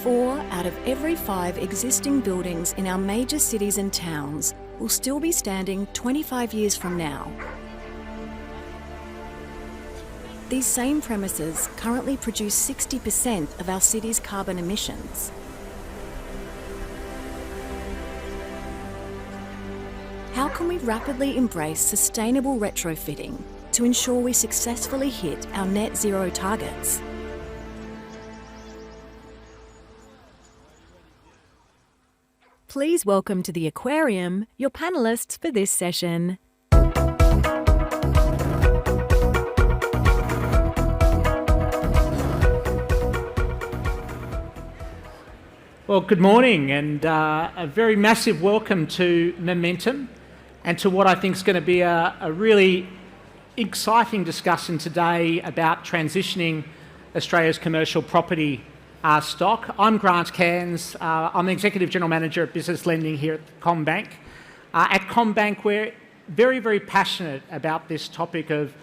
4 out of every 5 existing buildings in our major cities and towns will still be standing 25 years from now. These same premises currently produce 60% of our city's carbon emissions. How can we rapidly embrace sustainable retrofitting to ensure we successfully hit our net zero targets? Please welcome to the aquarium your panellists for this session. Well, good morning, and a very massive welcome to Momentum and to what I think is going to be a really exciting discussion today about transitioning Australia's commercial property stock. I'm Grant Cairns. I'm the Executive General Manager at Business Lending here at CommBank. At CommBank, we're very, very passionate about this topic of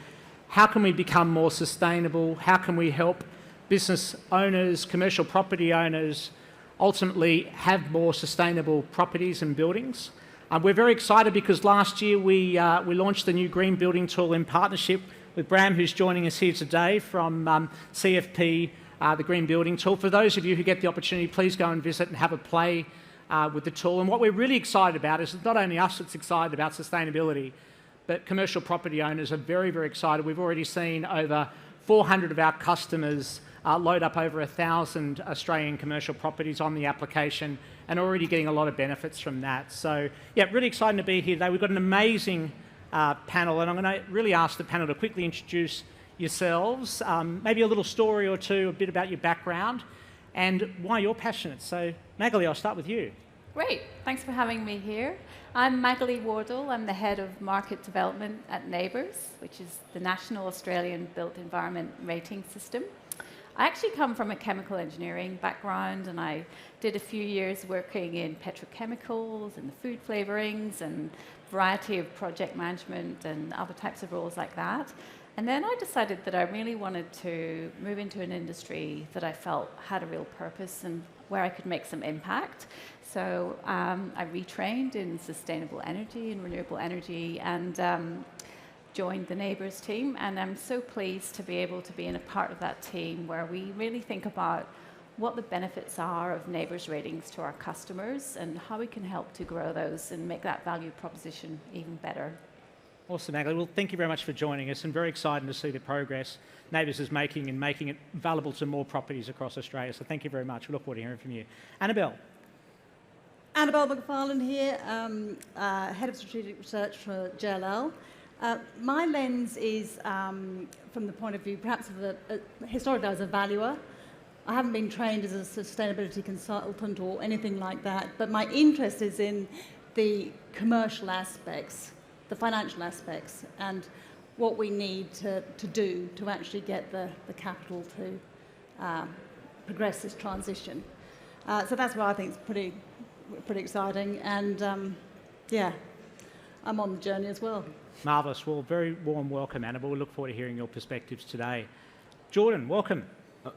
how can we become more sustainable, how can we help business owners, commercial property owners, ultimately have more sustainable properties and buildings. We're very excited because last year we launched the new green building tool in partnership with Bram, who's joining us here today from CFP, the green building tool. For those of you who get the opportunity, please go and visit and have a play with the tool. And what we're really excited about is not only us that's excited about sustainability, but commercial property owners are very, very excited. We've already seen over 400 of our customers load up over 1,000 Australian commercial properties on the application and already getting a lot of benefits from that. So, yeah, really exciting to be here today. We've got an amazing panel, and I'm going to really ask the panel to quickly introduce yourselves, maybe a little story or two, a bit about your background, and why you're passionate. So, Magali, I'll start with you. Great, thanks for having me here. I'm Magali Wardle. I'm the head of market development at NABERS, which is the National Australian Built Environment Rating System. I actually come from a chemical engineering background, and I did a few years working in petrochemicals and the food flavourings and a variety of project management and other types of roles like that. And then I decided that I really wanted to move into an industry that I felt had a real purpose and where I could make some impact. So I retrained in sustainable energy and renewable energy, and joined the NABERS team, and I'm so pleased to be able to be in a part of that team where we really think about what the benefits are of NABERS ratings to our customers and how we can help to grow those and make that value proposition even better. Awesome, Magali. Well, thank you very much for joining us, and very exciting to see the progress NABERS is making and making it available to more properties across Australia. So thank you very much. We look forward to hearing from you. Annabel. Annabel McFarlane here, Head of Strategic Research for JLL. My lens is from the point of view, perhaps of historically I was a valuer. I haven't been trained as a sustainability consultant or anything like that, but my interest is in the commercial aspects, the financial aspects, and what we need to do to actually get the capital to progress this transition. So that's what I think is pretty exciting, and yeah, I'm on the journey as well. Marvellous. Well, very warm welcome, Annabel. We look forward to hearing your perspectives today. Jordan, welcome.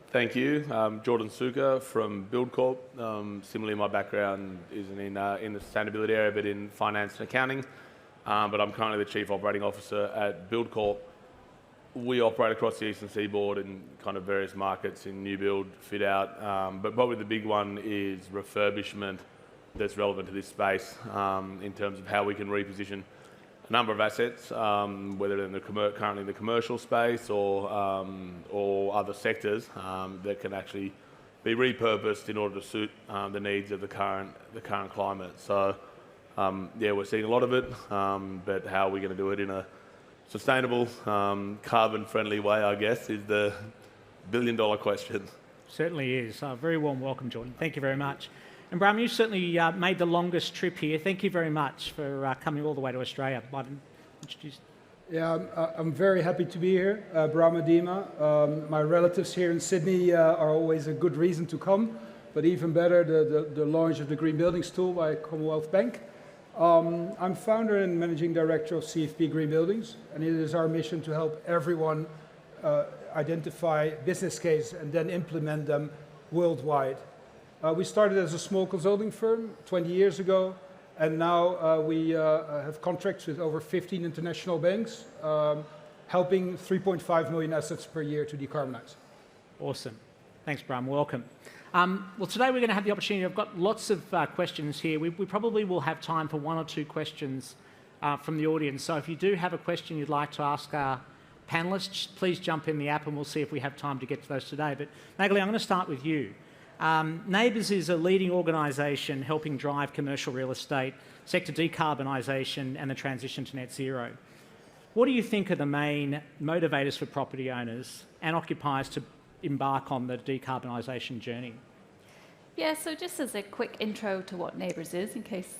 Thank you. Jordan Sukkar from Buildcorp. Similarly, my background isn't in the sustainability area, but in finance and accounting. But I'm currently the Chief Operating Officer at Buildcorp. We operate across the Eastern Seaboard in kind of various markets in new build, fit out, but probably the big one is refurbishment that's relevant to this space in terms of how we can reposition a number of assets, whether in currently in the commercial space or other sectors that can actually be repurposed in order to suit the needs of the current climate. So yeah, we're seeing a lot of it, but how are we going to do it in a sustainable, carbon-friendly way, I guess, is the billion-dollar question. Certainly is. Very warm welcome, Jordan. Thank you very much. And Bram, you certainly made the longest trip here. Thank you very much for coming all the way to Australia. Might introduce. Yeah, I'm very happy to be here. Bram, Adema. My relatives here in Sydney are always a good reason to come, but even better, the launch of the Green Buildings tool by Commonwealth Bank. I'm founder and managing director of CFP Green Buildings, and it is our mission to help everyone identify business cases and then implement them worldwide. We started as a small consulting firm 20 years ago, and now we have contracts with over 15 international banks, helping 3.5 million assets per year to decarbonize. Awesome. Thanks, Bram. Welcome. Well, today we're going to have the opportunity. I've got lots of questions here. We probably will have time for one or two questions from the audience. So if you do have a question you'd like to ask our panellists, please jump in the app and we'll see if we have time to get to those today. But Magali, I'm going to start with you. NABERS is a leading organisation helping drive commercial real estate, sector decarbonisation and the transition to net zero. What do you think are the main motivators for property owners and occupiers to embark on the decarbonisation journey? Yeah, so just as a quick intro to what NABERS is, in case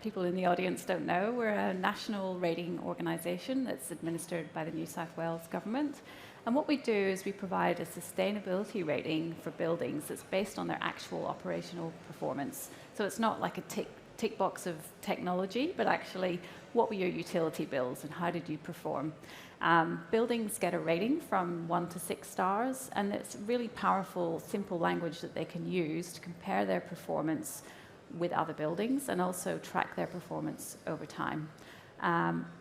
people in the audience don't know, we're a national rating organisation that's administered by the New South Wales government. And what we do is we provide a sustainability rating for buildings that's based on their actual operational performance. So it's not like a tick box of technology, but actually what were your utility bills and how did you perform? Buildings get a rating from 1 to 6 stars, and it's really powerful, simple language that they can use to compare their performance with other buildings and also track their performance over time.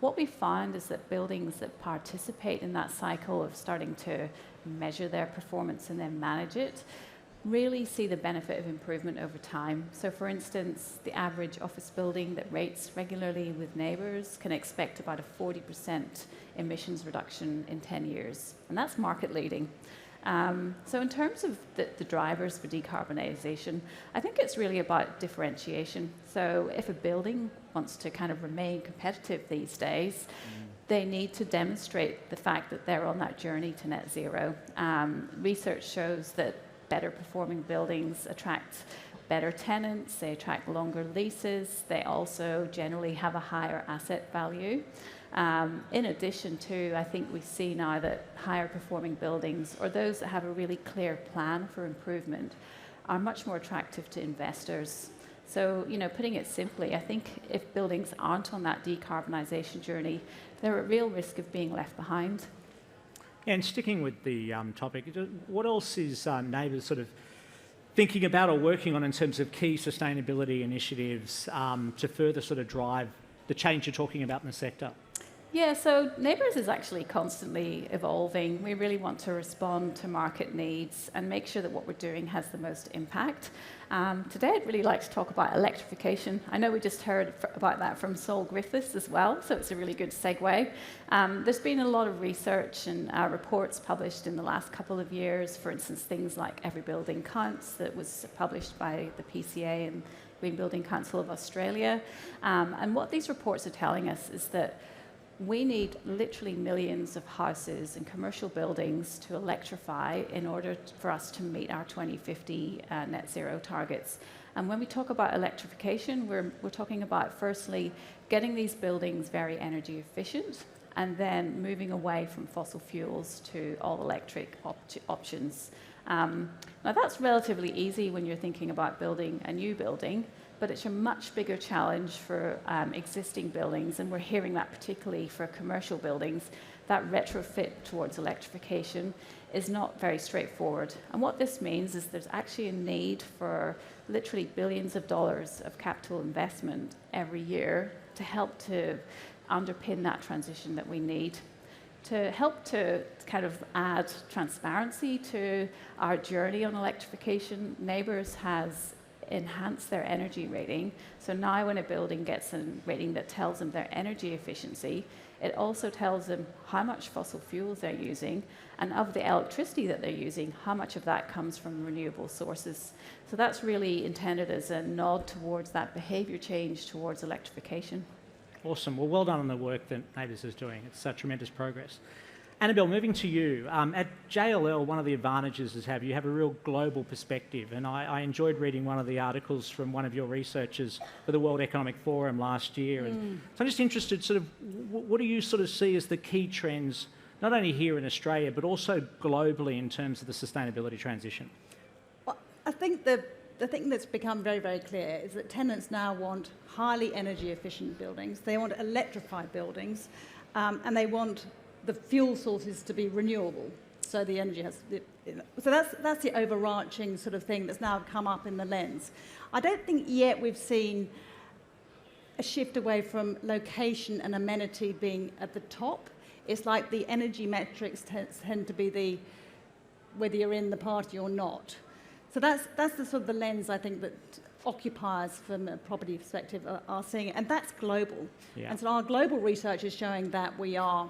What we find is that buildings that participate in that cycle of starting to measure their performance and then manage it really see the benefit of improvement over time. So for instance, the average office building that rates regularly with NABERS can expect about a 40% emissions reduction in 10 years, and that's market leading. So in terms of the drivers for decarbonisation, I think it's really about differentiation. So if a building wants to kind of remain competitive these days, they need to demonstrate the fact that they're on that journey to net zero. Research shows that better performing buildings attract better tenants, they attract longer leases, they also generally have a higher asset value. In addition to, I think we see now that higher performing buildings, or those that have a really clear plan for improvement, are much more attractive to investors. So, you know, putting it simply, I think if buildings aren't on that decarbonisation journey, they're at real risk of being left behind. And sticking with the topic, what else is NABERS sort of thinking about or working on in terms of key sustainability initiatives to further sort of drive the change you're talking about in the sector? Yeah, so NABERS is actually constantly evolving. We really want to respond to market needs and make sure that what we're doing has the most impact. Today I'd really like to talk about electrification. I know we just heard about that from Sol Griffiths as well, so it's a really good segue. There's been a lot of research and reports published in the last couple of years, for instance, things like Every Building Counts that was published by the PCA and Green Building Council of Australia. And what these reports are telling us is that we need literally millions of houses and commercial buildings to electrify in order for us to meet our 2050 net zero targets. And when we talk about electrification, we're talking about firstly getting these buildings very energy efficient and then moving away from fossil fuels to all electric options. Now that's relatively easy when you're thinking about building a new building, but it's a much bigger challenge for existing buildings, and we're hearing that particularly for commercial buildings, that retrofit towards electrification is not very straightforward. And what this means is there's actually a need for literally billions of dollars of capital investment every year to help to underpin that transition that we need. To help to kind of add transparency to our journey on electrification, NABERS has enhance their energy rating. So now when a building gets a rating that tells them their energy efficiency, it also tells them how much fossil fuels they're using, and of the electricity that they're using, how much of that comes from renewable sources. So that's really intended as a nod towards that behaviour change towards electrification. Awesome. Well, well done on the work that NABERS is doing. It's tremendous progress. Annabel, moving to you. At JLL, one of the advantages is you have a real global perspective, and I enjoyed reading one of the articles from one of your researchers for the World Economic Forum last year. And so I'm just interested, sort of, what do you sort of see as the key trends, not only here in Australia, but also globally in terms of the sustainability transition? Well, I think the thing that's become very, very clear is that tenants now want highly energy efficient buildings. They want electrified buildings, and they want the fuel sources to be renewable. So the energy has, So that's the overarching sort of thing that's now come up in the lens. I don't think yet we've seen a shift away from location and amenity being at the top. It's like the energy metrics tend to be whether you're in the party or not. So that's the sort of the lens I think that occupiers from a property perspective are seeing, and that's global. Yeah. And so our global research is showing that we are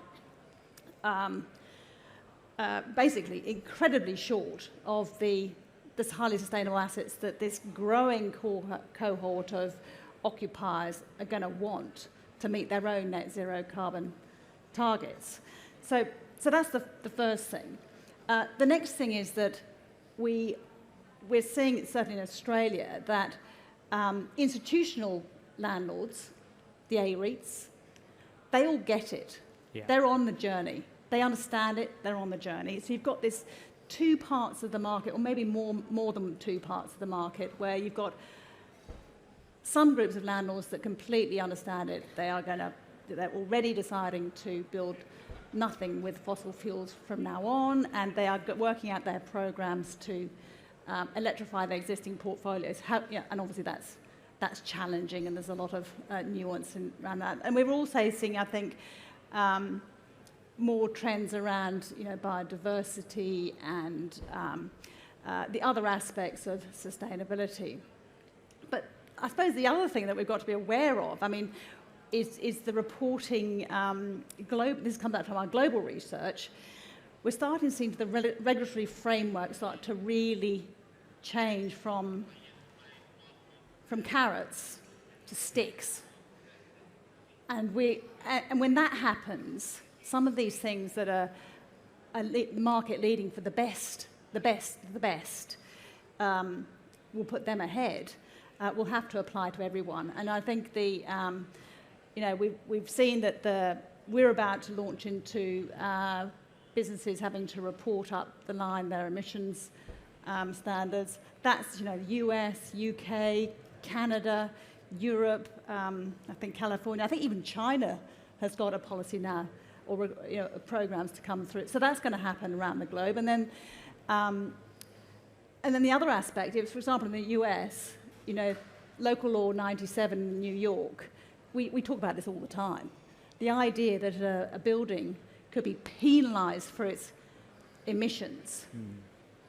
basically incredibly short of this highly sustainable assets that this growing cohort of occupiers are going to want to meet their own net zero carbon targets. So that's the first thing. The next thing is that we're seeing, certainly in Australia, that institutional landlords, the A-REITs, they all get it. Yeah. They're on the journey. They understand it. They're on the journey. So you've got this two parts of the market, or maybe more than two parts of the market, where you've got some groups of landlords that completely understand it. They're already deciding to build nothing with fossil fuels from now on, and they are working out their programs to electrify their existing portfolios. And obviously that's challenging, and there's a lot of nuance around that. And we're also seeing, I think, more trends around biodiversity and the other aspects of sustainability. But I suppose the other thing that we've got to be aware of, is the reporting. This comes out from our global research. We're starting to see the regulatory framework start to really change from carrots to sticks. And when that happens, some of these things that are market leading for the best, will put them ahead. Will have to apply to everyone. And I think we've seen that we're about to launch into businesses having to report up the line their emissions standards. That's the US, UK, Canada, Europe, I think California. I think even China has got a policy now, or programs to come through. So that's going to happen around the globe. And then the other aspect is, for example, in the US, local law 97 in New York, we talk about this all the time. The idea that a building could be penalised for its emissions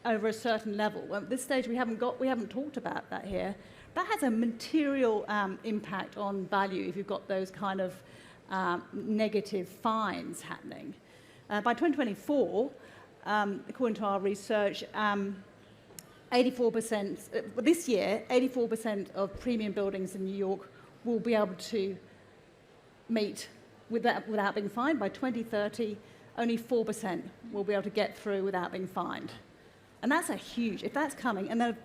over a certain level. Well, at this stage, we haven't talked about that here. That has a material impact on value if you've got those kind of negative fines happening. By 2024, according to our research, 84%, this year, 84% of premium buildings in New York will be able to meet without being fined. By 2030, only 4% will be able to get through without being fined. And that's a huge, if that's coming, and then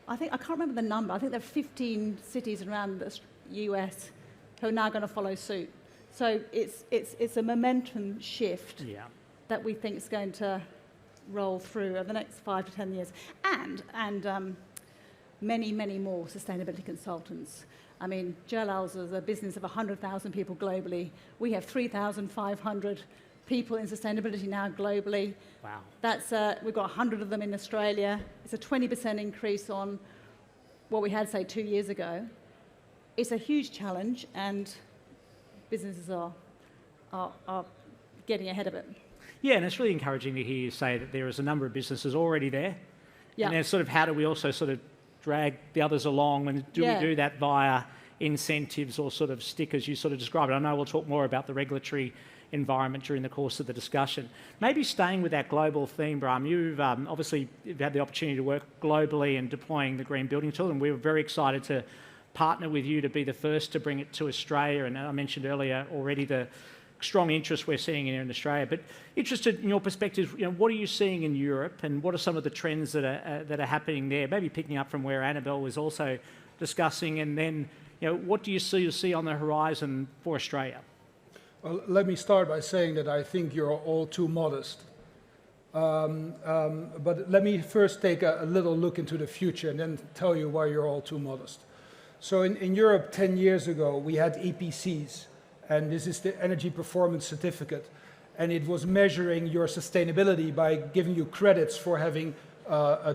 I can't remember the number, I think there are 15 cities around the US who are now going to follow suit. So it's a momentum shift that we think is going to roll through over the next 5 to 10 years. And many, many more sustainability consultants. JLL's is a business of 100,000 people globally. We have 3,500 people in sustainability now globally. Wow. That's we've got 100 of them in Australia. It's a 20% increase on what we had, say, 2 years ago. It's a huge challenge, and businesses are getting ahead of it. Yeah, and it's really encouraging to hear you say that there is a number of businesses already there. Yeah. And then sort of how do we also sort of drag the others along, and do we do that via incentives or sort of stickers you sort of described? I know we'll talk more about the regulatory environment during the course of the discussion. Maybe staying with that global theme, Bram, you've obviously had the opportunity to work globally in deploying the green building tool, and we were very excited to partner with you to be the first to bring it to Australia. And I mentioned earlier already the strong interest we're seeing here in Australia. But interested in your perspective, what are you seeing in Europe, and what are some of the trends that are happening there? Maybe picking up from where Annabel was also discussing, and then what do you see on the horizon for Australia? Well, let me start by saying that I think you're all too modest. But let me first take a little look into the future and then tell you why you're all too modest. So in Europe 10 years ago, we had EPCs, and this is the Energy Performance Certificate. and it was measuring your sustainability by giving you credits for having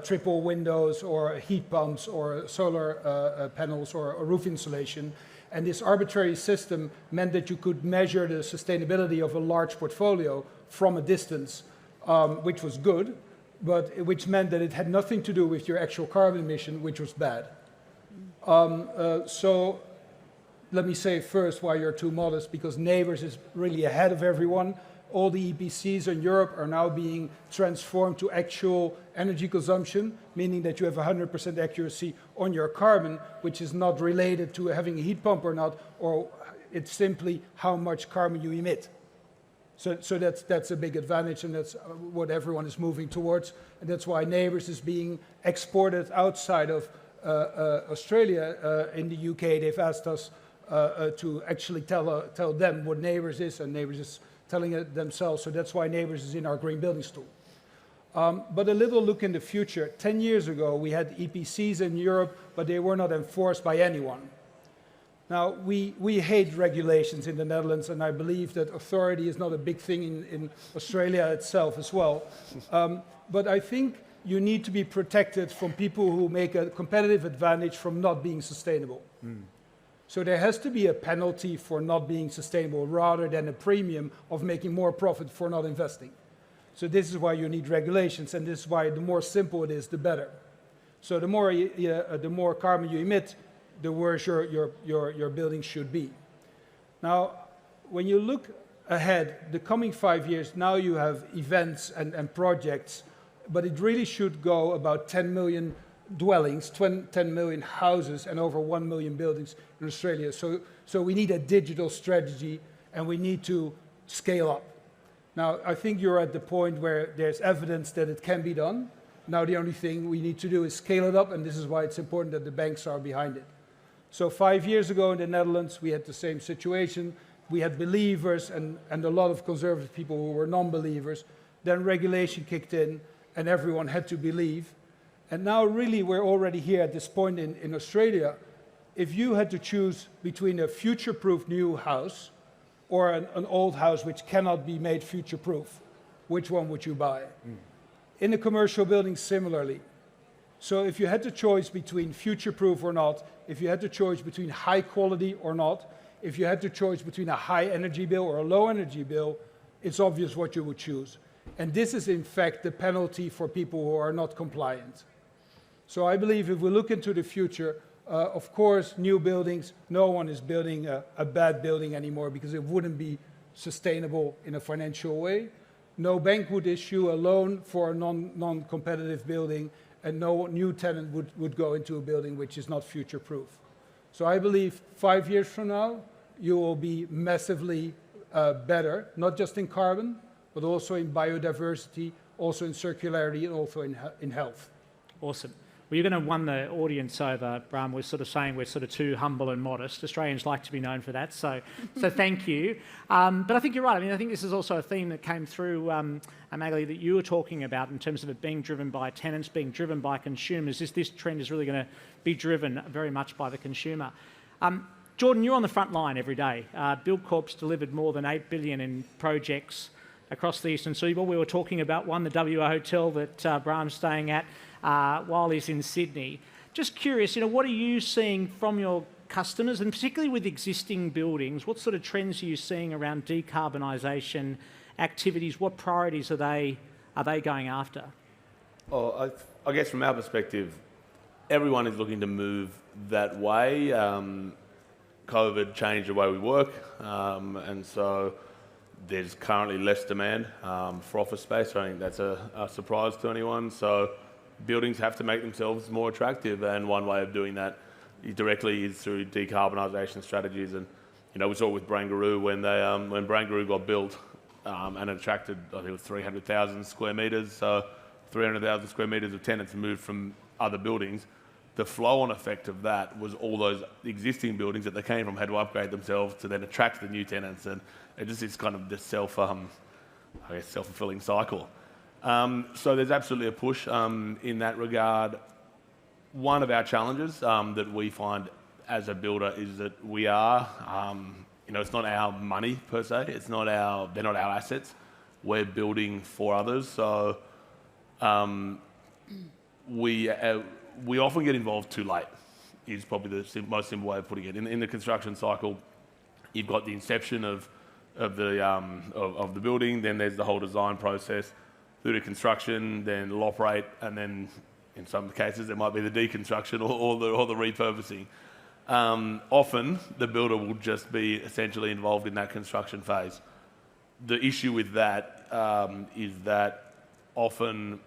triple windows or heat pumps or solar panels or roof insulation. And this arbitrary system meant that you could measure the sustainability of a large portfolio from a distance, which was good, but which meant that it had nothing to do with your actual carbon emission, which was bad. So let me say first why you're too modest, because NABERS is really ahead of everyone. All the EPCs in Europe are now being transformed to actual energy consumption, meaning that you have 100% accuracy on your carbon, which is not related to having a heat pump or not, or it's simply how much carbon you emit. So that's a big advantage, and that's what everyone is moving towards. And that's why NABERS is being exported outside of Australia. In the UK, they've asked us to actually tell them what NABERS is, and NABERS is telling it themselves. So that's why NABERS is in our green buildings tool. But a little look in the future. 10 years ago, we had EPCs in Europe, but they were not enforced by anyone. Now, we hate regulations in the Netherlands, and I believe that authority is not a big thing in Australia itself as well. But I think you need to be protected from people who make a competitive advantage from not being sustainable. So there has to be a penalty for not being sustainable rather than a premium of making more profit for not investing. So this is why you need regulations, and this is why the more simple it is, the better. So the more carbon you emit, the worse your building should be. Now, when you look ahead, the coming 5 years, now you have events and projects, but it really should go about 10 million dwellings, 10 million houses, and over 1 million buildings in Australia. So we need a digital strategy, and we need to scale up. Now, I think you're at the point where there's evidence that it can be done. Now, the only thing we need to do is scale it up, and this is why it's important that the banks are behind it. So 5 years ago in the Netherlands, we had the same situation. We had believers and a lot of conservative people who were non-believers. Then regulation kicked in, and everyone had to believe. And now really we're already here at this point in Australia. If you had to choose between a future-proof new house or an old house which cannot be made future-proof, which one would you buy? In a commercial building, similarly. So if you had the choice between future-proof or not, if you had the choice between high quality or not, if you had the choice between a high energy bill or a low energy bill, it's obvious what you would choose. And this is in fact the penalty for people who are not compliant. So I believe if we look into the future, of course, new buildings, no one is building a bad building anymore because it wouldn't be sustainable in a financial way. No bank would issue a loan for a non-competitive building, and no new tenant would go into a building which is not future-proof. So I believe 5 years from now, you will be massively better, not just in carbon, but also in biodiversity, also in circularity, and also in health. Awesome. Well, you're going to win the audience over, Bram. We're sort of saying we're sort of too humble and modest. Australians like to be known for that, so thank you. But I think you're right. I mean, I think this is also a theme that came through, Magali, that you were talking about in terms of it being driven by tenants, being driven by consumers. This trend is really going to be driven very much by the consumer. Jordan, you're on the front line every day. Buildcorp's delivered more than $8 billion in projects across the eastern seaboard. We were talking about one, the WA hotel that Bram's staying at while he's in Sydney. Just curious, what are you seeing from your customers, and particularly with existing buildings? What sort of trends are you seeing around decarbonisation activities? What priorities are they going after? Well, I guess from our perspective, everyone is looking to move that way. COVID changed the way we work, and so there's currently less demand for office space. I think that's a surprise to anyone. So buildings have to make themselves more attractive, and one way of doing that directly is through decarbonisation strategies. And we saw it with Barangaroo when Barangaroo got built, and it attracted, I think it was 300,000 square metres. So 300,000 square metres of tenants moved from other buildings. The flow-on effect of that was all those existing buildings that they came from had to upgrade themselves to then attract the new tenants, and it just is kind of this self-fulfilling cycle. So there's absolutely a push in that regard. One of our challenges that we find as a builder is that we are, it's not our money per se. They're not our assets. we're building for others. So we often get involved too late, is probably the most simple way of putting it. In the construction cycle, you've got the inception of the building, then there's the whole design process, through to construction, then it'll operate, and then in some cases there might be the deconstruction or the repurposing. Often the builder will just be essentially involved in that construction phase. The issue with that is that often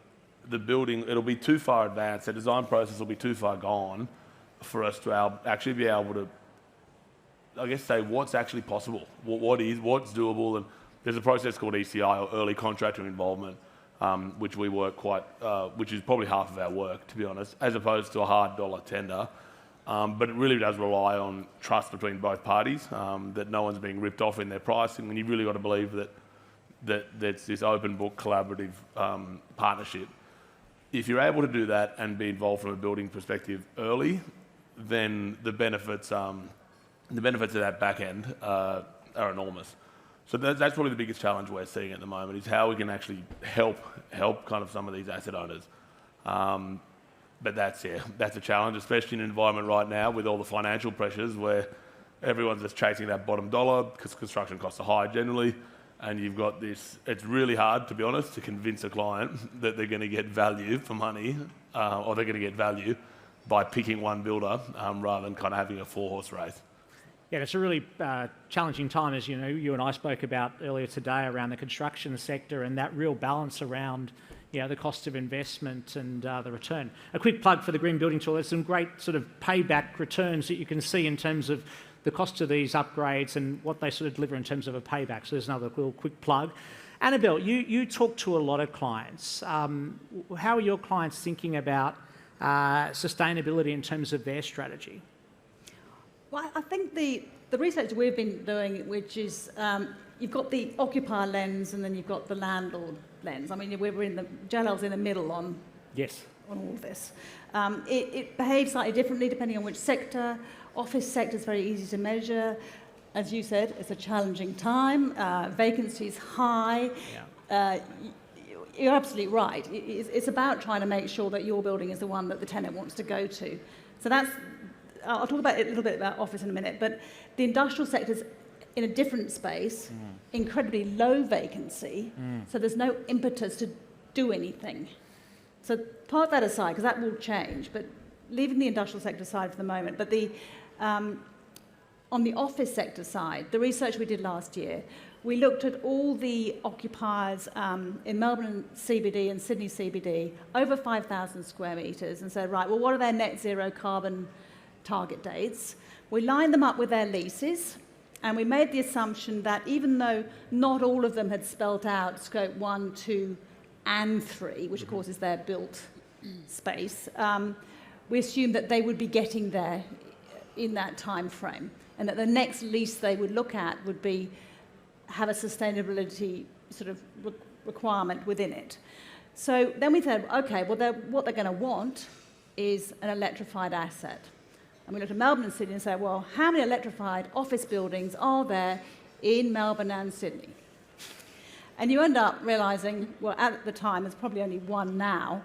the building, it'll be too far advanced, the design process will be too far gone for us to actually be able to, I guess, say what's actually possible, what's doable. And there's a process called ECI, or early contractor involvement, which we work which is probably half of our work, to be honest, as opposed to a hard dollar tender. But it really does rely on trust between both parties, that no one's being ripped off in their pricing, and you've really got to believe that it's this open book collaborative partnership. If you're able to do that and be involved from a building perspective early, then the benefits of that back end are enormous. So that's probably the biggest challenge we're seeing at the moment, is how we can actually help kind of some of these asset owners. But that's a challenge, especially in an environment right now with all the financial pressures where everyone's just chasing that bottom dollar because construction costs are high generally, and you've got this. It's really hard, to be honest, to convince a client that they're going to get value for money, or they're going to get value by picking one builder rather than kind of having a 4-horse race. Yeah, it's a really challenging time, as you know, you and I spoke about earlier today around the construction sector and that real balance around the cost of investment and the return. A quick plug for the Green Building Tool. There's some great sort of payback returns that you can see in terms of the cost of these upgrades and what they sort of deliver in terms of a payback. So there's another little quick plug. Annabel, you talk to a lot of clients. How are your clients thinking about sustainability in terms of their strategy? Well, I think the research we've been doing, which is you've got the occupier lens and then you've got the landlord lens. I mean, JLL's in the middle on all of this. It behaves slightly differently depending on which sector. Office sector is very easy to measure. As you said, it's a challenging time. Vacancy is high. Yeah. You're absolutely right. It's about trying to make sure that your building is the one that the tenant wants to go to. So I'll talk about it a little bit about office in a minute, but the industrial sector's in a different space, incredibly low vacancy, so there's no impetus to do anything. So park that aside, because that will change, but leaving the industrial sector aside for the moment. But on the office sector side, the research we did last year, we looked at all the occupiers in Melbourne CBD and Sydney CBD, over 5,000 square metres, and said, right, well, what are their net zero carbon target dates? We lined them up with their leases, and we made the assumption that even though not all of them had spelt out scope 1, 2, and 3, which of course is their built space, we assumed that they would be getting there in that time frame, and that the next lease they would look at would have a sustainability sort of requirement within it. So then we said, okay, well, what they're going to want is an electrified asset. And we looked at Melbourne and Sydney and said, well, how many electrified office buildings are there in Melbourne and Sydney? And you end up realising, well, at the time, there's probably only one now,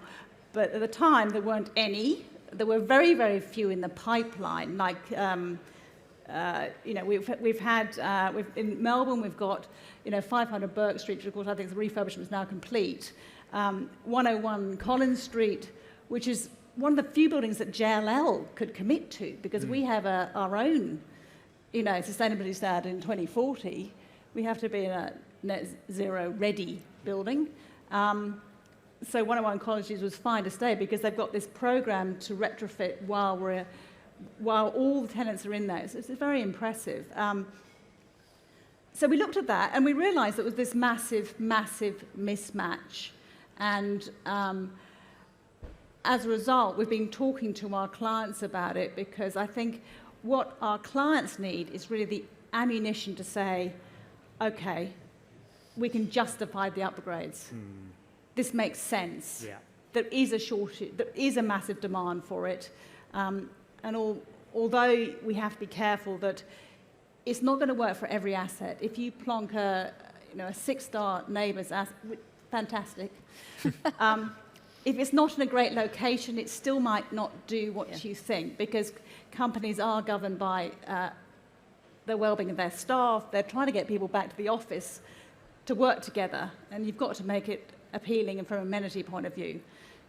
but at the time, there weren't any. There were very, very few in the pipeline. Like, in Melbourne, we've got, 500 Burke Street, which of course I think the refurbishment is now complete. 101 Collins Street, which is one of the few buildings that JLL could commit to, because we have our own, sustainability standard in 2040. We have to be in a net zero ready building. So 101 Collins Street was fine to stay because they've got this program to retrofit while all the tenants are in there. So it's very impressive. So we looked at that and we realised there was this massive, massive mismatch. And as a result, we've been talking to our clients about it, because I think what our clients need is really the ammunition to say, okay, we can justify the upgrades. This makes sense. Yeah. There is a shortage, there is a massive demand for it. And although we have to be careful that it's not going to work for every asset. If you plonk a a 6-star NABERS, fantastic. If it's not in a great location, it still might not do what you think, because companies are governed by the well-being of their staff. They're trying to get people back to the office to work together, and you've got to make it appealing and from an amenity point of view.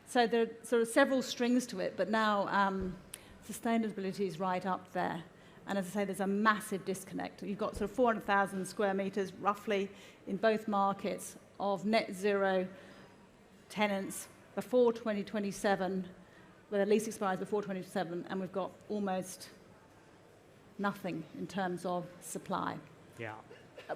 So there are sort of several strings to it, but now sustainability is right up there. And as I say, there's a massive disconnect. You've got sort of 400,000 square metres roughly in both markets of net zero tenants before 2027, where the lease expires before 2027, and we've got almost nothing in terms of supply. Yeah.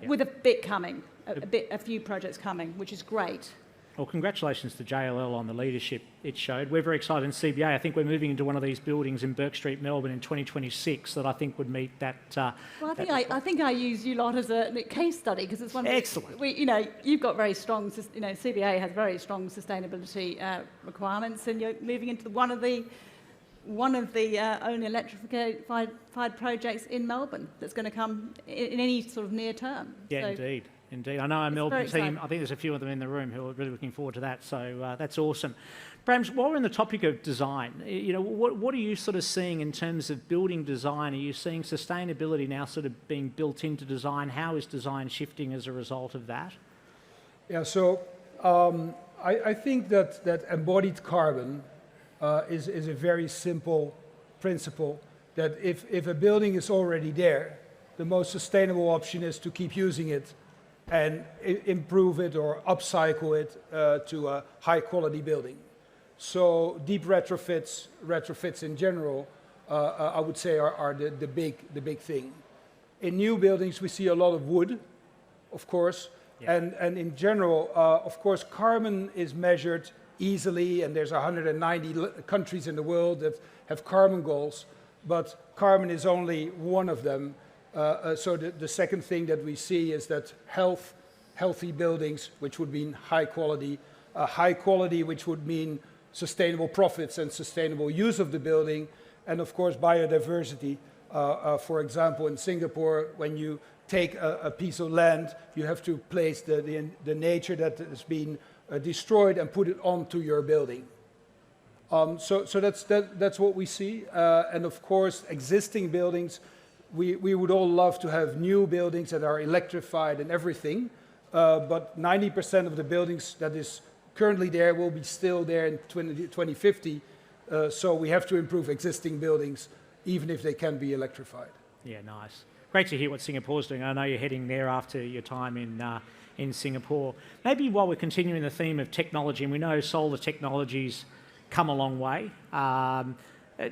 With a bit coming, a few projects coming, which is great. Well, congratulations to JLL on the leadership it showed. We're very excited in CBA. I think we're moving into one of these buildings in Burke Street, Melbourne in 2026 that I think would meet that. Well, I think I use you lot as a case study, because it's one. Excellent. You've got very strong. CBA has very strong sustainability requirements, and you're moving into one of the only electrified projects in Melbourne that's going to come in any sort of near term. Yeah, so, Indeed. I know our Melbourne team, I think there's a few of them in the room who are really looking forward to that, so that's awesome. Bram, while we're on the topic of design, what are you sort of seeing in terms of building design? Are you seeing sustainability now sort of being built into design? How is design shifting as a result of that? Yeah, so I think that embodied carbon is a very simple principle, that if a building is already there, the most sustainable option is to keep using it and improve it or upcycle it to a high quality building. So deep retrofits in general, I would say are the big thing. In new buildings we see a lot of wood, of course, yeah. and in general, of course, carbon is measured easily, and there's 190 countries in the world that have carbon goals, but carbon is only one of them. So the second thing that we see is that healthy buildings, which would mean high quality, which would mean sustainable profits and sustainable use of the building, and of course biodiversity. For example, in Singapore, when you take a piece of land, you have to place the nature that has been destroyed and put it onto your building. So that's what we see, and of course existing buildings. We would all love to have new buildings that are electrified and everything, but 90% of the buildings that is currently there will be still there in 2050, so we have to improve existing buildings, even if they can be electrified. Yeah, nice. Great to hear what Singapore's doing. I know you're heading there after your time in Singapore. Maybe while we're continuing the theme of technology, and we know solar technology's come a long way,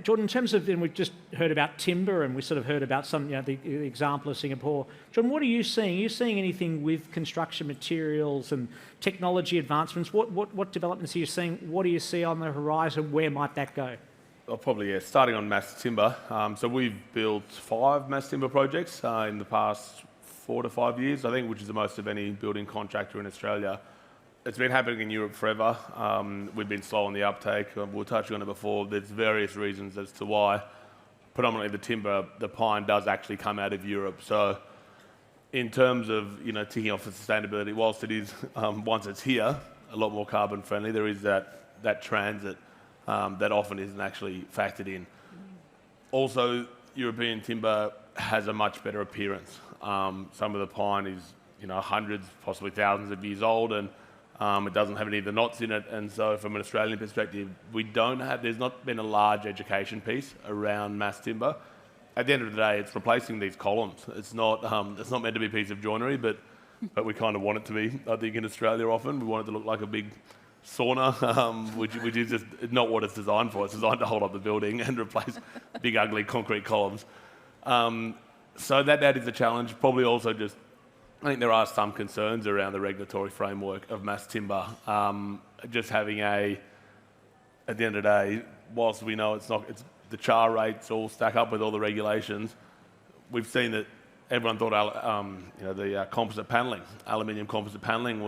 Jordan, in terms of, and we've just heard about timber, and we sort of heard about some, the example of Singapore. Jordan, what are you seeing? Are you seeing anything with construction materials and technology advancements? What developments are you seeing? What do you see on the horizon? Where might that go? Well, probably, yeah, starting on mass timber. So we've built 5 mass timber projects in the past 4 to 5 years, I think, which is the most of any building contractor in Australia. It's been happening in Europe forever. We've been slow on the uptake. We were touching on it before. There's various reasons as to why. Predominantly the timber, the pine does actually come out of Europe. So in terms of, ticking off the sustainability, whilst it is, once it's here, a lot more carbon friendly, there is that transit that often isn't actually factored in. Also, European timber has a much better appearance. Some of the pine is, hundreds, possibly thousands of years old, and it doesn't have any of the knots in it, and so from an Australian perspective, there's not been a large education piece around mass timber. At the end of the day, it's replacing these columns. It's not meant to be a piece of joinery, but we kind of want it to be. I think in Australia often, we want it to look like a big sauna, which is just not what it's designed for. It's designed to hold up the building and replace big ugly concrete columns. So that is a challenge. Probably also just, I think there are some concerns around the regulatory framework of mass timber. Just having at the end of the day, whilst we know it's the char rates all stack up with all the regulations, we've seen that everyone thought the composite panelling, aluminium composite panelling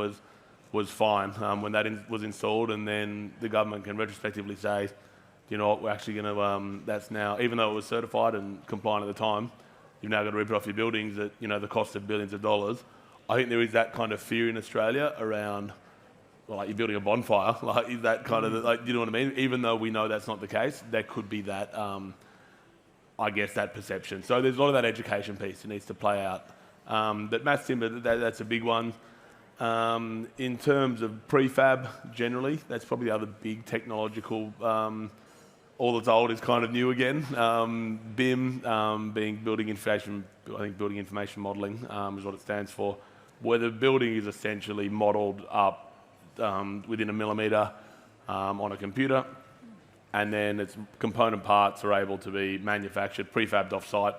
was fine when that was installed, and then the government can retrospectively say, we're actually going to, that's now, even though it was certified and compliant at the time, you've now got to rip it off your buildings at, the cost of billions of dollars. I think there is that kind of fear in Australia around, well, like you're building a bonfire, like is that kind of, like, you know what I mean? Even though we know that's not the case, there could be that, I guess, that perception. So there's a lot of that education piece that needs to play out. But mass timber, that's a big one. In terms of prefab, generally, that's probably the other big technological, all that's old is kind of new again. BIM, being building information modelling is what it stands for, where the building is essentially modelled up within a millimetre on a computer, and then its component parts are able to be manufactured, prefabbed off-site,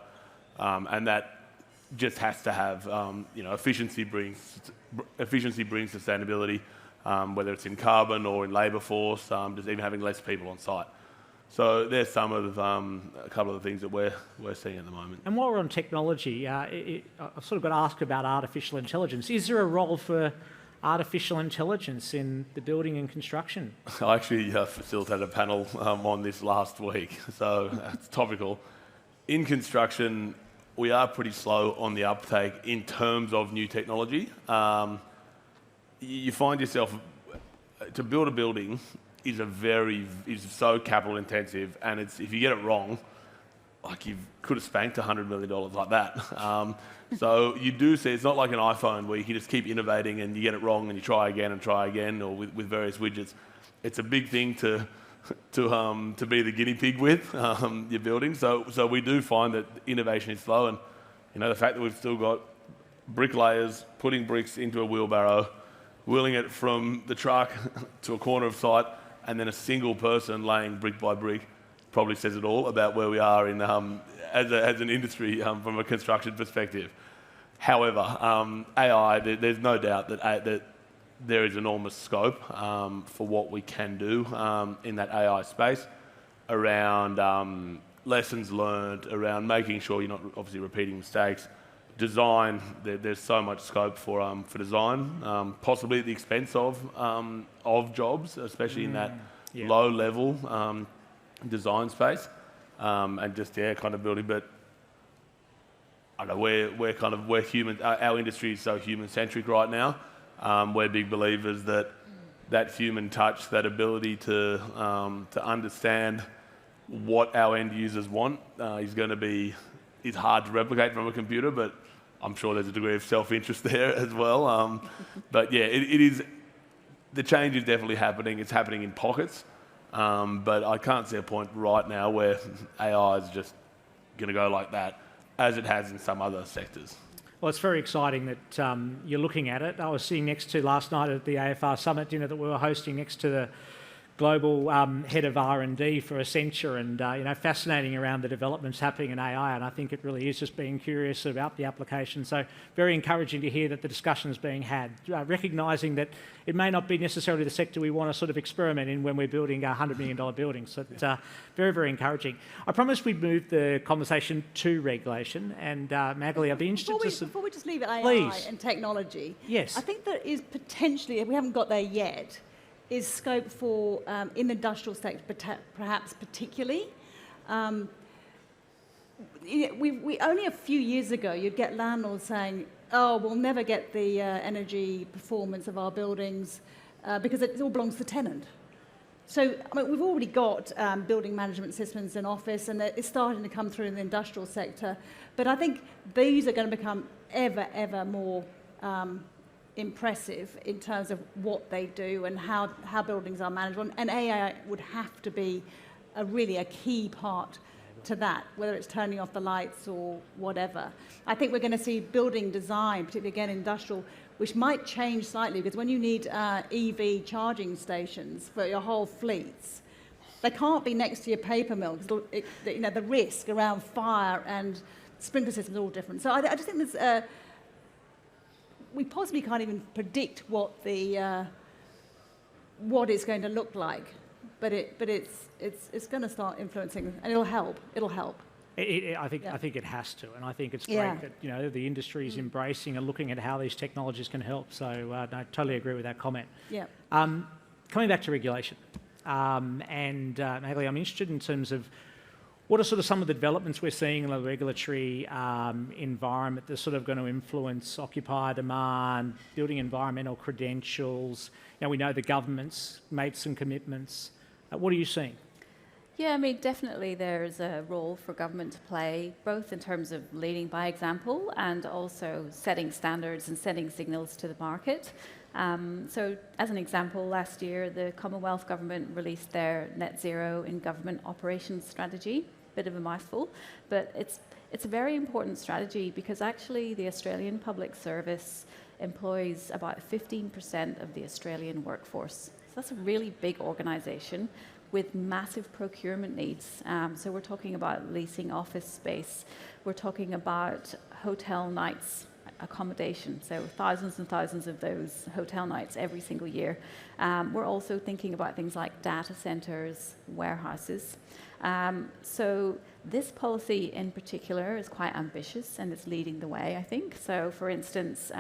and that just has to have, efficiency brings sustainability, whether it's in carbon or in labour force, just even having less people on site. So there's some of a couple of the things that we're seeing at the moment. And while we're on technology, I've sort of got to ask about artificial intelligence. Is there a role for artificial intelligence in the building and construction? I actually facilitated a panel on this last week, so it's topical. In construction, we are pretty slow on the uptake in terms of new technology. You find yourself, to build a building is so capital intensive, and if you get it wrong, like you could have spanked $100 million like that. So you do see, it's not like an iPhone where you can just keep innovating and you get it wrong and you try again, or with various widgets. It's a big thing to be the guinea pig with your building. So we do find that innovation is slow, and the fact that we've still got bricklayers putting bricks into a wheelbarrow, wheeling it from the truck to a corner of site, and then a single person laying brick by brick probably says it all about where we are in as an industry from a construction perspective. However, AI, there's no doubt that there is enormous scope for what we can do in that AI space around lessons learned, around making sure you're not obviously repeating mistakes. Design, there's so much scope for design, possibly at the expense of jobs, especially in that low-level design space, and just kind of building. But I don't know, we're human. Our industry is so human-centric right now. We're big believers that human touch, that ability to understand what our end users want, is hard to replicate from a computer, but I'm sure there's a degree of self-interest there as well. But yeah, it is. The change is definitely happening. It's happening in pockets, but I can't see a point right now where AI is just going to go like that, as it has in some other sectors. Well, it's very exciting that you're looking at it. I was sitting next to last night at the AFR Summit dinner that we were hosting next to the global head of R&D for Accenture, and fascinating around the developments happening in AI, and I think it really is just being curious about the application. So very encouraging to hear that the discussion is being had, recognising that it may not be necessarily the sector we want to sort of experiment in when we're building $100 million buildings. So it's very, very encouraging. I promised we'd move the conversation to regulation, and Magali, I'd be interested Before we just leave it AI Please. and technology, Yes. I think there is potentially, we haven't got there yet, is scope for, in the industrial sector, perhaps particularly. We only a few years ago, you'd get landlords saying, oh, we'll never get the energy performance of our buildings because it all belongs to the tenant. So we've already got building management systems in office, and it's starting to come through in the industrial sector. But I think these are going to become ever more impressive in terms of what they do and how buildings are managed. And AI would have to be really a key part to that, whether it's turning off the lights or whatever. I think we're going to see building design, particularly again industrial, which might change slightly, because when you need EV charging stations for your whole fleets, they can't be next to your paper mill, because the risk around fire and sprinkler systems are all different. So I just think there's we possibly can't even predict what it's going to look like, but it's going to start influencing, and it'll help. I think it has to, and I think it's great that the industry is embracing and looking at how these technologies can help. So I totally agree with that comment. Yeah. Coming back to regulation, and Magali, I'm interested in terms of What are sort of some of the developments we're seeing in the regulatory environment that's sort of going to influence occupier demand, building environmental credentials? Now, we know the government's made some commitments. What are you seeing? Yeah, I mean, definitely there's a role for government to play, both in terms of leading by example and also setting standards and setting signals to the market. So, as an example, last year the Commonwealth Government released their Net Zero in Government Operations strategy. Bit of a mouthful, but it's a very important strategy because actually the Australian Public Service employs about 15% of the Australian workforce. So that's a really big organisation with massive procurement needs. So we're talking about leasing office space. We're talking about hotel nights, accommodation. So thousands and thousands of those hotel nights every single year. We're also thinking about things like data centres, warehouses. So this policy in particular is quite ambitious and it's leading the way, I think. So for instance,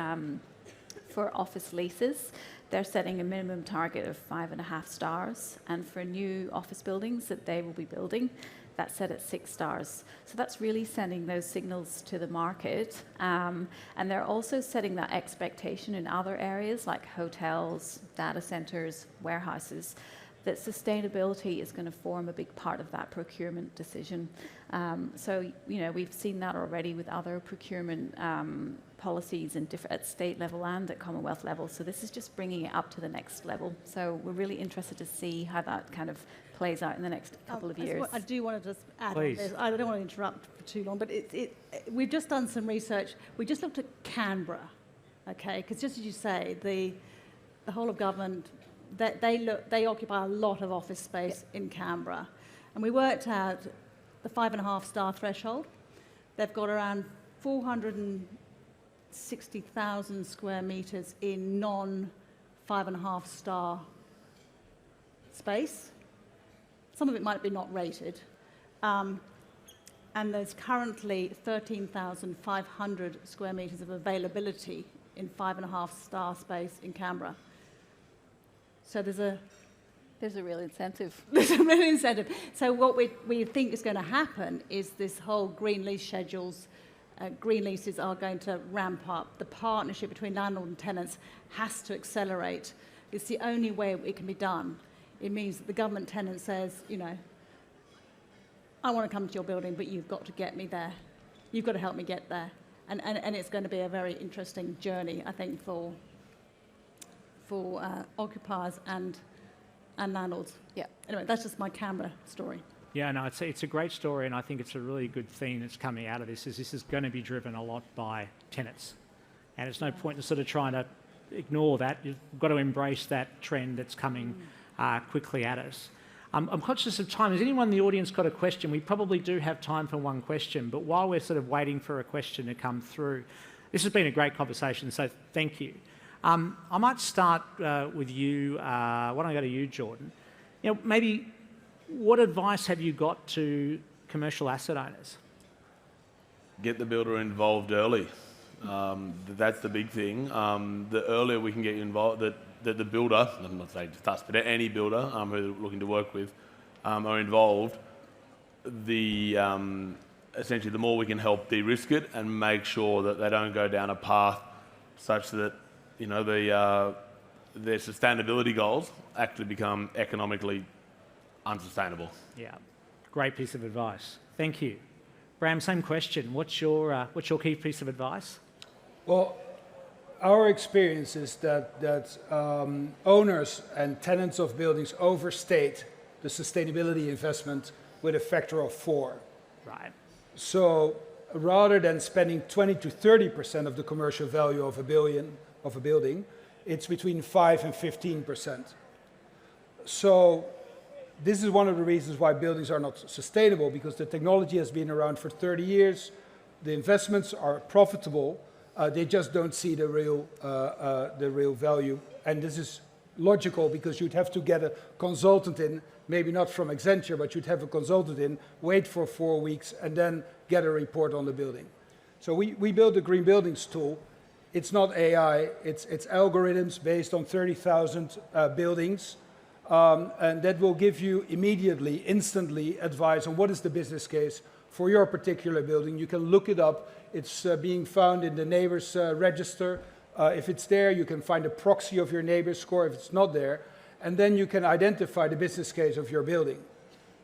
for office leases, they're setting a minimum target of 5.5 stars, and for new office buildings that they will be building, that's set at 6 stars. So that's really sending those signals to the market, and they're also setting that expectation in other areas like hotels, data centres, warehouses, that sustainability is going to form a big part of that procurement decision. So, you know, we've seen that already with other procurement policies at state level and at Commonwealth level. So this is just bringing it up to the next level. So we're really interested to see how that kind of plays out in the next couple of years. I do want to just add on Please. this. I don't want to interrupt for too long, but we've just done some research. We just looked at Canberra, okay? Because just as you say, the whole of government, they occupy a lot of office space in Canberra. And we worked out the 5.5 star threshold. They've got around 460,000 square metres in non-5.5 star space. Some of it might be not rated. And there's currently 13,500 square metres of availability in 5.5 star space in Canberra. So there's a real incentive. There's a real incentive. So what we think is going to happen is this whole green lease schedules, green leases are going to ramp up. The partnership between landlord and tenants has to accelerate. It's the only way it can be done. It means that the government tenant says, you know, I want to come to your building, but you've got to get me there. You've got to help me get there. And it's going to be a very interesting journey, I think, for occupiers and landlords. Yeah. Anyway, that's just my Canberra story. Yeah, no, it's a great story, and I think it's a really good theme that's coming out of this. This is going to be driven a lot by tenants, and it's no point in sort of trying to ignore that. You've got to embrace that trend that's coming quickly at us. I'm conscious of time. Has anyone in the audience got a question? We probably do have time for one question, but while we're sort of waiting for a question to come through, this has been a great conversation, so thank you. I might start with you. Why don't I go to you, Jordan? You know, maybe what advice have you got to commercial asset owners? Get the builder involved early. That's the big thing. The earlier we can get you involved, that the builder, I'm not saying just us, but any builder who they're looking to work with are involved, essentially the more we can help de-risk it and make sure that they don't go down a path such that, you know, their sustainability goals actually become economically unsustainable. Yeah, great piece of advice. Thank you. Bram, same question. What's your key piece of advice? Well, our experience is that owners and tenants of buildings overstate the sustainability investment with a factor of 4. Right. So rather than spending 20 to 30% of the commercial value of a building, it's between 5 and 15%. So this is one of the reasons why buildings are not sustainable, because the technology has been around for 30 years, the investments are profitable, they just don't see the real value. And this is logical because you'd have to get a consultant in, maybe not from Accenture, but you'd have a consultant in, wait for 4 weeks, and then get a report on the building. So we built a green buildings tool. It's not AI, it's algorithms based on 30,000 buildings. and that will give you immediately, instantly advice on what is the business case for your particular building. You can look it up. It's being found in the NABERS register. If it's there, you can find a proxy of your NABERS score if it's not there, and then you can identify the business case of your building.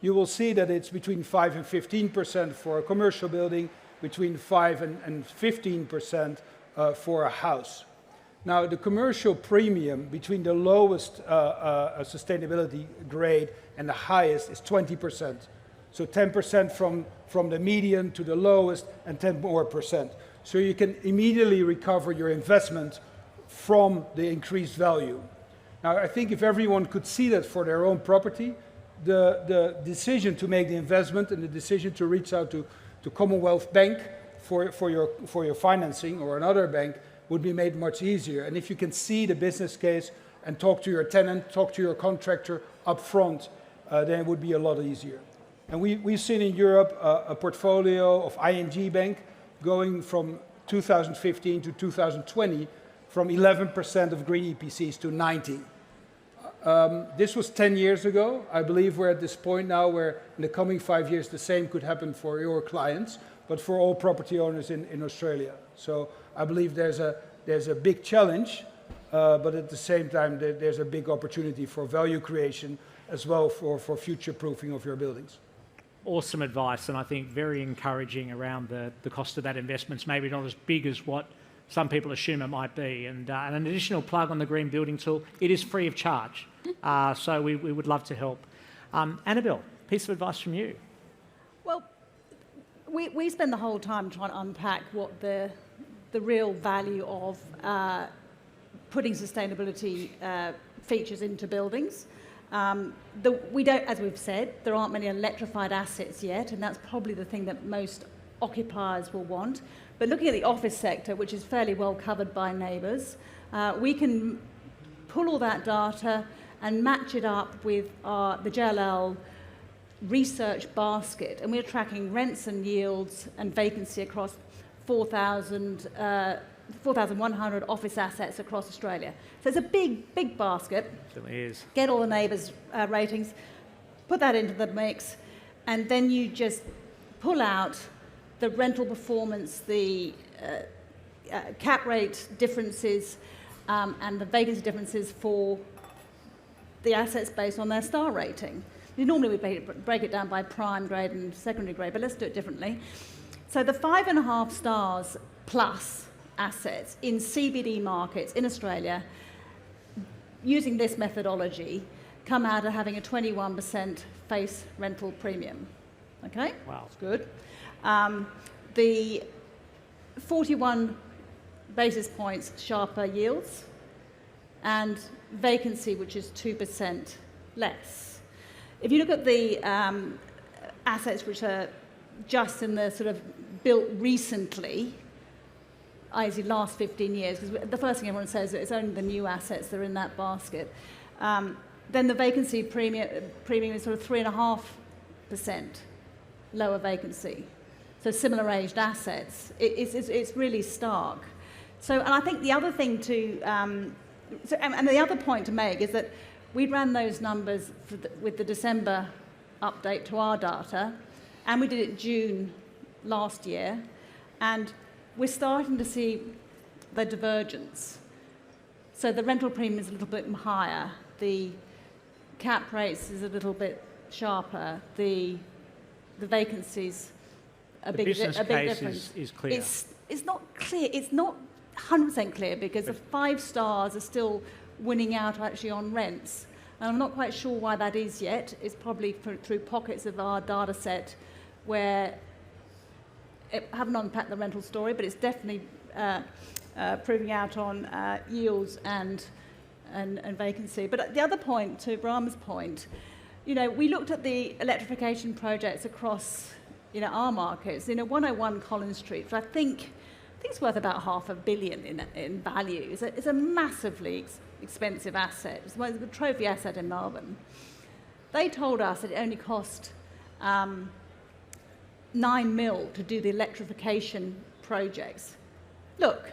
You will see that it's between 5 and 15% for a commercial building, between 5 and 15% for a house. Now, the commercial premium between the lowest sustainability grade and the highest is 20%. So 10% from the median to the lowest and 10% more. So you can immediately recover your investment from the increased value. Now, I think if everyone could see that for their own property, the decision to make the investment and the decision to reach out to Commonwealth Bank for your financing or another bank would be made much easier. And if you can see the business case and talk to your tenant, talk to your contractor up front, then it would be a lot easier. And we've seen in Europe a portfolio of ING Bank going from 2015 to 2020 from 11% of green EPCs to 90%. This was 10 years ago. I believe we're at this point now where in the coming 5 years the same could happen for your clients, but for all property owners in Australia. So I believe there's a big challenge, but at the same time there's a big opportunity for value creation as well for future-proofing of your buildings. Awesome advice, and I think very encouraging around the cost of that investment's maybe not as big as what some people assume it might be. And an additional plug on the green building tool, it is free of charge. So we would love to help. Annabel, piece of advice from you. Well, we spend the whole time trying to unpack what the real value of putting sustainability features into buildings. We don't, as we've said, there aren't many electrified assets yet, and that's probably the thing that most occupiers will want. But looking at the office sector, which is fairly well covered by NABERS, we can pull all that data and match it up with the JLL research basket, and we're tracking rents and yields and vacancy across 4,100 office assets across Australia. So it's a big basket. It certainly is. Get all the NABERS ratings, put that into the mix, and then you just pull out the rental performance, the cap rate differences, and the vacancy differences for the assets based on their star rating. Normally we break it down by prime grade and secondary grade, but let's do it differently. So the 5.5 stars plus assets in CBD markets in Australia, using this methodology, come out of having a 21% face rental premium. Okay? Wow. That's good. The 41 basis points sharper yields and vacancy, which is 2% less. If you look at the assets which are just in the sort of built recently, i.e. the last 15 years, because the first thing everyone says is it's only the new assets that are in that basket, then the vacancy premium is sort of 3.5% lower vacancy. So similar aged assets. It's really stark. So, and I think the other thing and the other point to make is that we ran those numbers with the December update to our data, and we did it June last year, and we're starting to see the divergence. So the rental premium is a little bit higher, the cap rates is a little bit sharper, the vacancies a big difference. Is clear. It's not clear. It's not 100% clear because the 5 stars are still winning out actually on rents. And I'm not quite sure why that is yet. It's probably through pockets of our data set where I haven't unpacked the rental story, but it's definitely proving out on yields and vacancy. But the other point, to Bram's point, we looked at the electrification projects across our markets. 101 Collins Street, which I think it's worth about $500 million in value. It's a massively expensive asset. It's the trophy asset in Melbourne. They told us that it only cost $9 million to do the electrification projects. Look,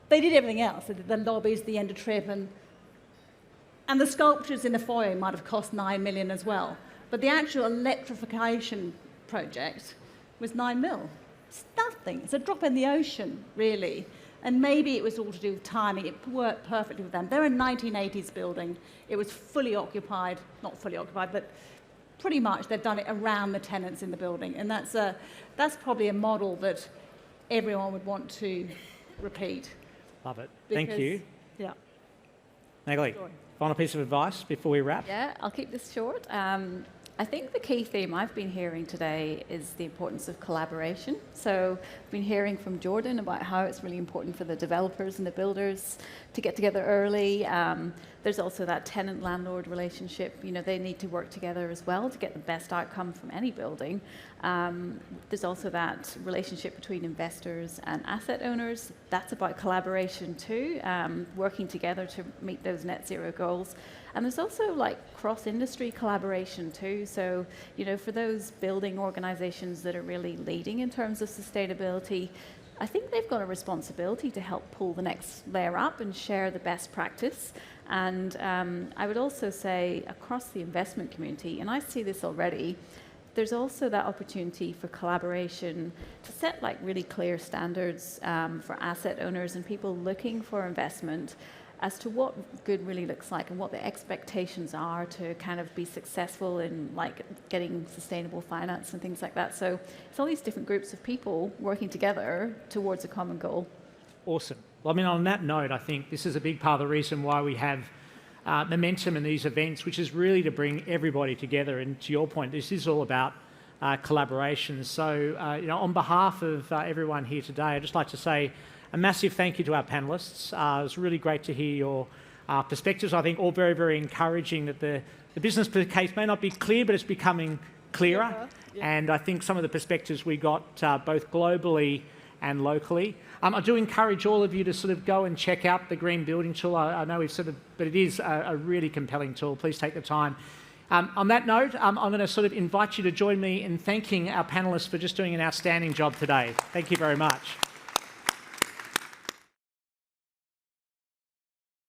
they did everything else. They did the lobbies, the end of trip, and And the sculptures in the foyer might have cost 9 million as well. But the actual electrification project was 9 mil. It's nothing. It's a drop in the ocean, really. And maybe it was all to do with timing. It worked perfectly with them. They're a 1980s building. It was fully occupied, not fully occupied, but pretty much they've done it around the tenants in the building. And that's probably a model that everyone would want to repeat. Love it. Thank you. Yeah. Magali, final piece of advice before we wrap. Yeah, I'll keep this short. I think the key theme I've been hearing today is the importance of collaboration. So I've been hearing from Jordan about how it's really important for the developers and the builders to get together early. There's also that tenant-landlord relationship. You know, they need to work together as well to get the best outcome from any building. There's also that relationship between investors and asset owners. That's about collaboration too, working together to meet those net zero goals. And there's also like cross-industry collaboration too. So, you know, for those building organizations that are really leading in terms of sustainability, I think they've got a responsibility to help pull the next layer up and share the best practice. And I would also say across the investment community, and I see this already, there's also that opportunity for collaboration to set like really clear standards for asset owners and people looking for investment as to what good really looks like and what the expectations are to kind of be successful in like getting sustainable finance and things like that. So it's all these different groups of people working together towards a common goal. Awesome. Well, I mean, on that note, I think this is a big part of the reason why we have momentum in these events, which is really to bring everybody together. And to your point, this is all about collaboration. So, you know, on behalf of everyone here today, I'd just like to say a massive thank you to our panellists. It was really great to hear your perspectives. I think all very, very encouraging that the business case may not be clear, but it's becoming clearer. Yeah. And I think some of the perspectives we got both globally and locally. I do encourage all of you to sort of go and check out the Green Building Tool. I know we've sort of, but it is a really compelling tool. Please take the time. On that note, I'm going to sort of invite you to join me in thanking our panellists for just doing an outstanding job today. Thank you very much.